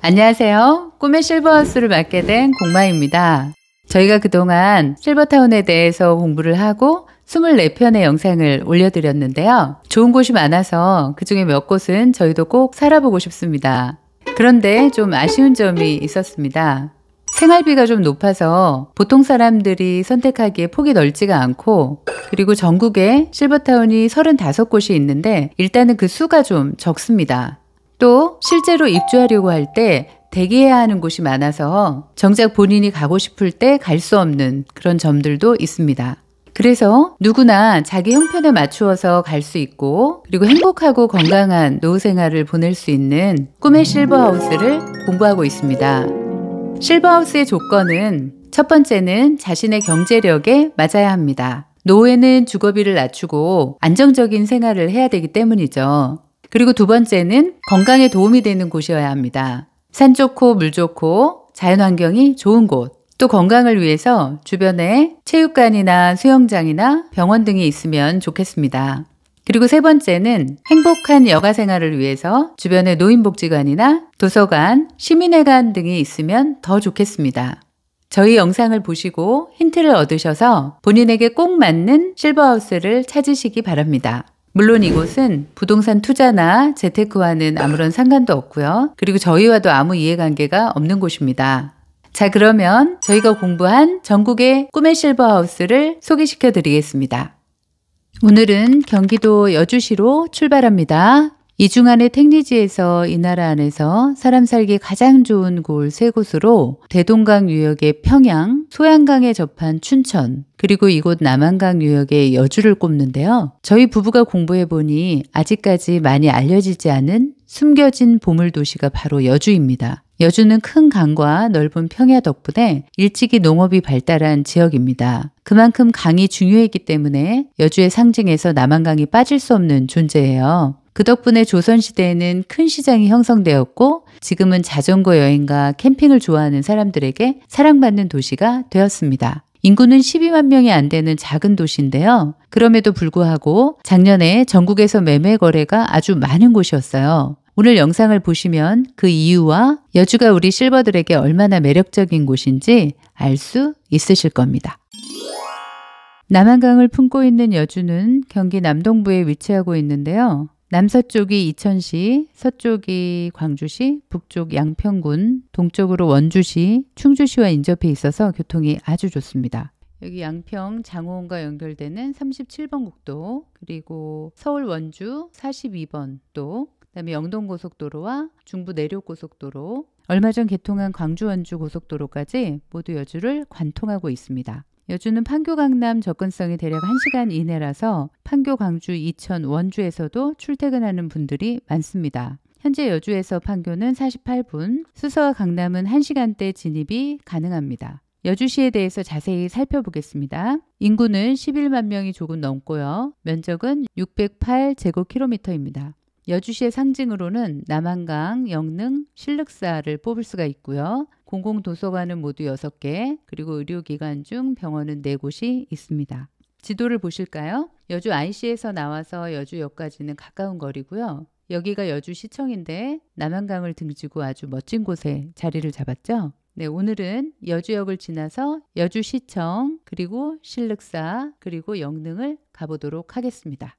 안녕하세요. 꿈의 실버하우스를 맡게 된 공마입니다. 저희가 그동안 실버타운에 대해서 공부를 하고 24편의 영상을 올려드렸는데요. 좋은 곳이 많아서 그중에 몇 곳은 저희도 꼭 살아보고 싶습니다. 그런데 좀 아쉬운 점이 있었습니다. 생활비가 좀 높아서 보통 사람들이 선택하기에 폭이 넓지가 않고, 그리고 전국에 실버타운이 35곳이 있는데 일단은 그 수가 좀 적습니다. 또 실제로 입주하려고 할 때 대기해야 하는 곳이 많아서 정작 본인이 가고 싶을 때 갈 수 없는 그런 점들도 있습니다. 그래서 누구나 자기 형편에 맞추어서 갈 수 있고, 그리고 행복하고 건강한 노후 생활을 보낼 수 있는 꿈의 실버하우스를 공부하고 있습니다. 실버하우스의 조건은 첫 번째는 자신의 경제력에 맞아야 합니다. 노후에는 주거비를 낮추고 안정적인 생활을 해야 되기 때문이죠. 그리고 두 번째는 건강에 도움이 되는 곳이어야 합니다. 산 좋고 물 좋고 자연환경이 좋은 곳, 또 건강을 위해서 주변에 체육관이나 수영장이나 병원 등이 있으면 좋겠습니다. 그리고 세 번째는 행복한 여가 생활을 위해서 주변에 노인복지관이나 도서관, 시민회관 등이 있으면 더 좋겠습니다. 저희 영상을 보시고 힌트를 얻으셔서 본인에게 꼭 맞는 실버하우스를 찾으시기 바랍니다. 물론 이곳은 부동산 투자나 재테크와는 아무런 상관도 없고요. 그리고 저희와도 아무 이해관계가 없는 곳입니다. 자, 그러면 저희가 공부한 전국의 꿈의 실버하우스를 소개시켜 드리겠습니다. 오늘은 경기도 여주시로 출발합니다. 이중안의 택리지에서 이 나라 안에서 사람 살기 가장 좋은 곳 세 곳으로 대동강 유역의 평양, 소양강에 접한 춘천, 그리고 이곳 남한강 유역의 여주를 꼽는데요. 저희 부부가 공부해보니 아직까지 많이 알려지지 않은 숨겨진 보물도시가 바로 여주입니다. 여주는 큰 강과 넓은 평야 덕분에 일찍이 농업이 발달한 지역입니다. 그만큼 강이 중요했기 때문에 여주의 상징에서 남한강이 빠질 수 없는 존재예요. 그 덕분에 조선시대에는 큰 시장이 형성되었고, 지금은 자전거 여행과 캠핑을 좋아하는 사람들에게 사랑받는 도시가 되었습니다. 인구는 12만 명이 안 되는 작은 도시인데요. 그럼에도 불구하고 작년에 전국에서 매매 거래가 아주 많은 곳이었어요. 오늘 영상을 보시면 그 이유와 여주가 우리 실버들에게 얼마나 매력적인 곳인지 알 수 있으실 겁니다. 남한강을 품고 있는 여주는 경기 남동부에 위치하고 있는데요. 남서쪽이 이천시, 서쪽이 광주시, 북쪽 양평군, 동쪽으로 원주시, 충주시와 인접해 있어서 교통이 아주 좋습니다. 여기 양평 장호원과 연결되는 37번 국도, 그리고 서울 원주 42번 도, 그다음에 영동고속도로와 중부 내륙고속도로, 얼마 전 개통한 광주 원주 고속도로까지 모두 여주를 관통하고 있습니다. 여주는 판교 강남 접근성이 대략 1시간 이내라서 판교, 광주, 이천, 원주에서도 출퇴근하는 분들이 많습니다. 현재 여주에서 판교는 48분, 수서와 강남은 1시간대 진입이 가능합니다. 여주시에 대해서 자세히 살펴보겠습니다. 인구는 11만 명이 조금 넘고요. 면적은 608제곱킬로미터입니다. 여주시의 상징으로는 남한강, 영릉, 신륵사를 뽑을 수가 있고요. 공공도서관은 모두 6개, 그리고 의료기관 중 병원은 4곳이 있습니다. 지도를 보실까요? 여주 IC에서 나와서 여주역까지는 가까운 거리고요. 여기가 여주시청인데 남한강을 등지고 아주 멋진 곳에 자리를 잡았죠. 네, 오늘은 여주역을 지나서 여주시청, 그리고 신륵사, 그리고 영릉을 가보도록 하겠습니다.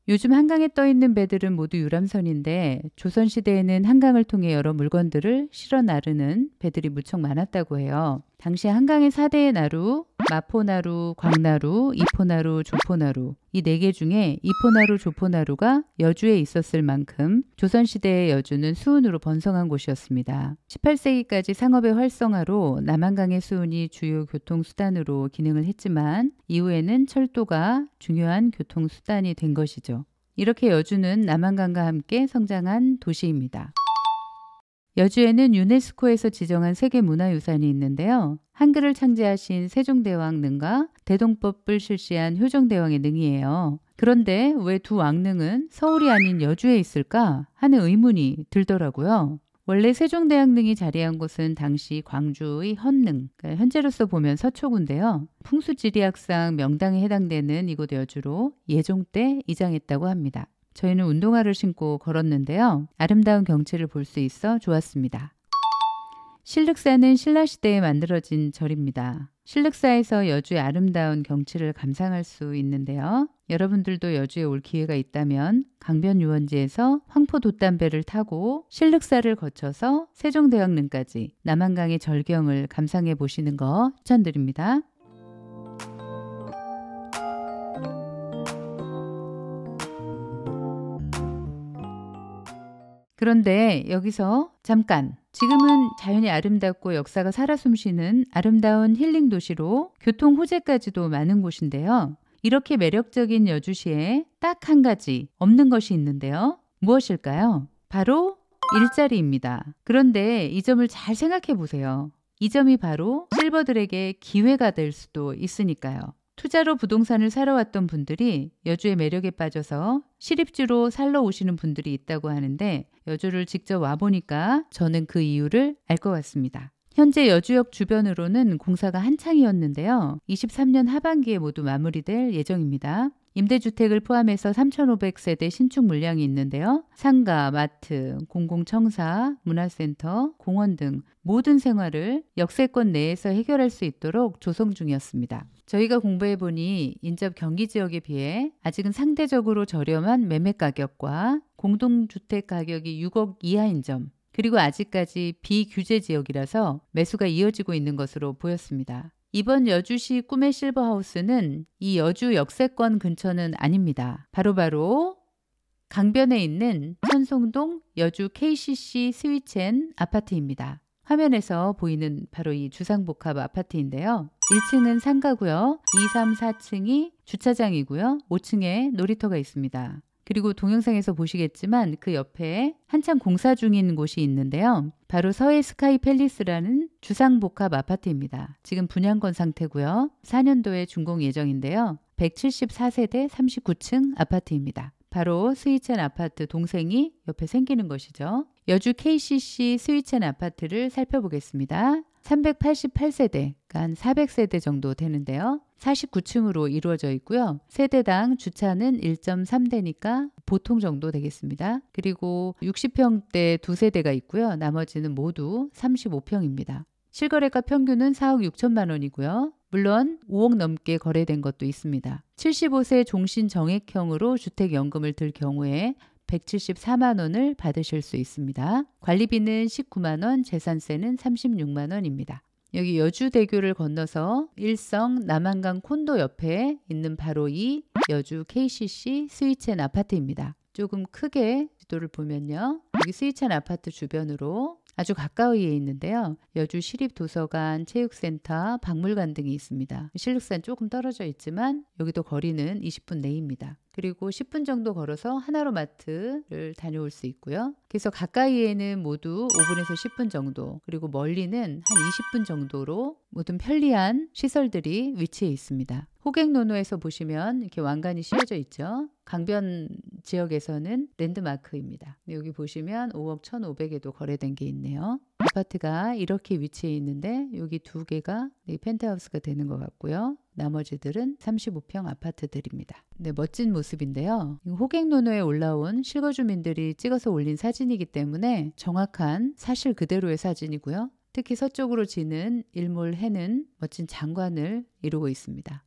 요즘 한강에 떠있는 배들은 모두 유람선인데 조선시대에는 한강을 통해 여러 물건들을 실어 나르는 배들이 무척 많았다고 해요. 당시 한강의 4대의 나루, 마포나루, 광나루, 이포나루, 조포나루, 이 4개 중에 이포나루, 조포나루가 여주에 있었을 만큼 조선시대의 여주는 수은으로 번성한 곳이었습니다. 18세기까지 상업의 활성화로 남한강의 수은이 주요 교통수단으로 기능을 했지만 이후에는 철도가 중요한 교통수단이 된 것이죠. 이렇게 여주는 남한강과 함께 성장한 도시입니다. 여주에는 유네스코에서 지정한 세계문화유산이 있는데요. 한글을 창제하신 세종대왕 능과 대동법을 실시한 효정대왕의 능이에요. 그런데 왜 두 왕릉은 서울이 아닌 여주에 있을까 하는 의문이 들더라고요. 원래 세종대왕릉이 자리한 곳은 당시 광주의 헌릉, 그러니까 현재로서 보면 서초구인데요. 풍수지리학상 명당에 해당되는 이곳 여주로 예종 때 이장했다고 합니다. 저희는 운동화를 신고 걸었는데요. 아름다운 경치를 볼 수 있어 좋았습니다. 신륵사는 신라시대에 만들어진 절입니다. 신륵사에서 여주의 아름다운 경치를 감상할 수 있는데요. 여러분들도 여주에 올 기회가 있다면 강변 유원지에서 황포 돛담배를 타고 신륵사를 거쳐서 세종대왕릉까지 남한강의 절경을 감상해 보시는 거 추천드립니다. 그런데 여기서 잠깐, 지금은 자연이 아름답고 역사가 살아 숨쉬는 아름다운 힐링 도시로 교통 호재까지도 많은 곳인데요. 이렇게 매력적인 여주시에 딱 한 가지 없는 것이 있는데요. 무엇일까요? 바로 일자리입니다. 그런데 이 점을 잘 생각해 보세요. 이 점이 바로 실버들에게 기회가 될 수도 있으니까요. 투자로 부동산을 사러 왔던 분들이 여주의 매력에 빠져서 시립지로 살러 오시는 분들이 있다고 하는데 여주를 직접 와보니까 저는 그 이유를 알 것 같습니다. 현재 여주역 주변으로는 공사가 한창이었는데요. 23년 하반기에 모두 마무리될 예정입니다. 임대주택을 포함해서 3,500세대 신축 물량이 있는데요. 상가, 마트, 공공청사, 문화센터, 공원 등 모든 생활을 역세권 내에서 해결할 수 있도록 조성 중이었습니다. 저희가 공부해보니 인접 경기 지역에 비해 아직은 상대적으로 저렴한 매매 가격과 공동주택 가격이 6억 이하인 점, 그리고 아직까지 비규제 지역이라서 매수가 이어지고 있는 것으로 보였습니다. 이번 여주시 꿈의 실버하우스는 이 여주 역세권 근처는 아닙니다. 바로 강변에 있는 천송동 여주 KCC 스위첸 아파트입니다. 화면에서 보이는 바로 이 주상복합 아파트인데요. 1층은 상가고요. 2, 3, 4층이 주차장이고요. 5층에 놀이터가 있습니다. 그리고 동영상에서 보시겠지만 그 옆에 한창 공사 중인 곳이 있는데요. 바로 서해 스카이 팰리스라는 주상복합 아파트입니다. 지금 분양권 상태고요. 4년도에 준공 예정인데요. 174세대 39층 아파트입니다. 바로 스위첸 아파트 동생이 옆에 생기는 것이죠. 여주 KCC 스위첸 아파트를 살펴보겠습니다. 388세대, 그러니까 한 400세대 정도 되는데요. 49층으로 이루어져 있고요. 세대당 주차는 1.3대니까 보통 정도 되겠습니다. 그리고 60평대 2세대가 있고요. 나머지는 모두 35평입니다. 실거래가 평균은 4억 6천만 원이고요. 물론 5억 넘게 거래된 것도 있습니다. 75세 종신 정액형으로 주택연금을 들 경우에 174만 원을 받으실 수 있습니다. 관리비는 19만 원, 재산세는 36만 원입니다. 여기 여주대교를 건너서 일성 남한강 콘도 옆에 있는 바로 이 여주 KCC 스위첸 아파트입니다. 조금 크게 지도를 보면요. 여기 스위첸 아파트 주변으로 아주 가까이에 있는데요. 여주 시립도서관, 체육센터, 박물관 등이 있습니다. 신륵산 조금 떨어져 있지만 여기도 거리는 20분 내입니다. 그리고 10분 정도 걸어서 하나로마트를 다녀올 수 있고요. 그래서 가까이에는 모두 5분에서 10분 정도, 그리고 멀리는 한 20분 정도로 모든 편리한 시설들이 위치해 있습니다. 호객노노에서 보시면 이렇게 왕관이 씌워져 있죠. 강변 지역에서는 랜드마크입니다. 여기 보시면 5억 1,500에도 거래된 게 있네요. 아파트가 이렇게 위치해 있는데 여기 두 개가 펜트하우스가 되는 것 같고요. 나머지들은 35평 아파트들입니다. 네, 멋진 모습인데요. 호객노노에 올라온 실거주민들이 찍어서 올린 사진이기 때문에 정확한 사실 그대로의 사진이고요. 특히 서쪽으로 지는 일몰해는 멋진 장관을 이루고 있습니다.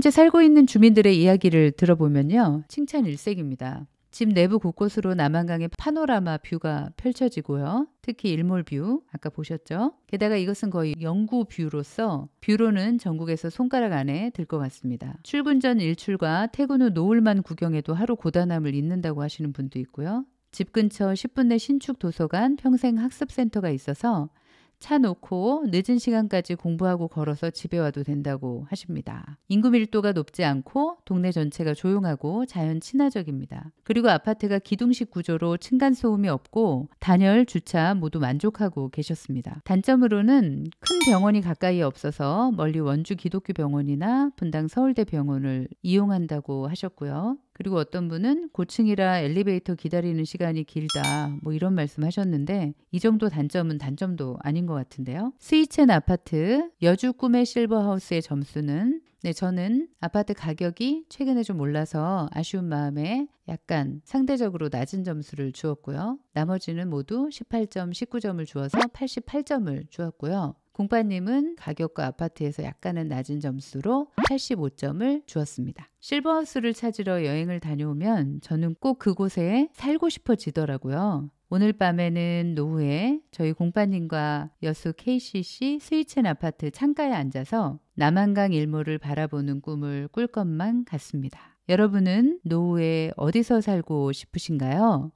현재 살고 있는 주민들의 이야기를 들어보면요. 칭찬 일색입니다. 집 내부 곳곳으로 남한강의 파노라마 뷰가 펼쳐지고요. 특히 일몰 뷰, 아까 보셨죠? 게다가 이것은 거의 영구 뷰로서 뷰로는 전국에서 손가락 안에 들 것 같습니다. 출근 전 일출과 퇴근 후 노을만 구경해도 하루 고단함을 잊는다고 하시는 분도 있고요. 집 근처 10분 내 신축 도서관 평생 학습센터가 있어서 차 놓고 늦은 시간까지 공부하고 걸어서 집에 와도 된다고 하십니다. 인구 밀도가 높지 않고 동네 전체가 조용하고 자연 친화적입니다. 그리고 아파트가 기둥식 구조로 층간소음이 없고 단열, 주차 모두 만족하고 계셨습니다. 단점으로는 큰 병원이 가까이에 없어서 멀리 원주 기독교 병원이나 분당 서울대 병원을 이용한다고 하셨고요. 그리고 어떤 분은 고층이라 엘리베이터 기다리는 시간이 길다 뭐 이런 말씀 하셨는데 이 정도 단점은 단점도 아닌 것 같은데요. 스위첸 아파트 여주 꿈의 실버하우스의 점수는 저는 아파트 가격이 최근에 좀 올라서 아쉬운 마음에 약간 상대적으로 낮은 점수를 주었고요. 나머지는 모두 18점, 19점을 주어서 88점을 주었고요. 공파님은 가격과 아파트에서 약간은 낮은 점수로 85점을 주었습니다. 실버하우스를 찾으러 여행을 다녀오면 저는 꼭 그곳에 살고 싶어지더라고요. 오늘 밤에는 노후에 저희 공파님과 여수 KCC 스위첸 아파트 창가에 앉아서 남한강 일몰을 바라보는 꿈을 꿀 것만 같습니다. 여러분은 노후에 어디서 살고 싶으신가요?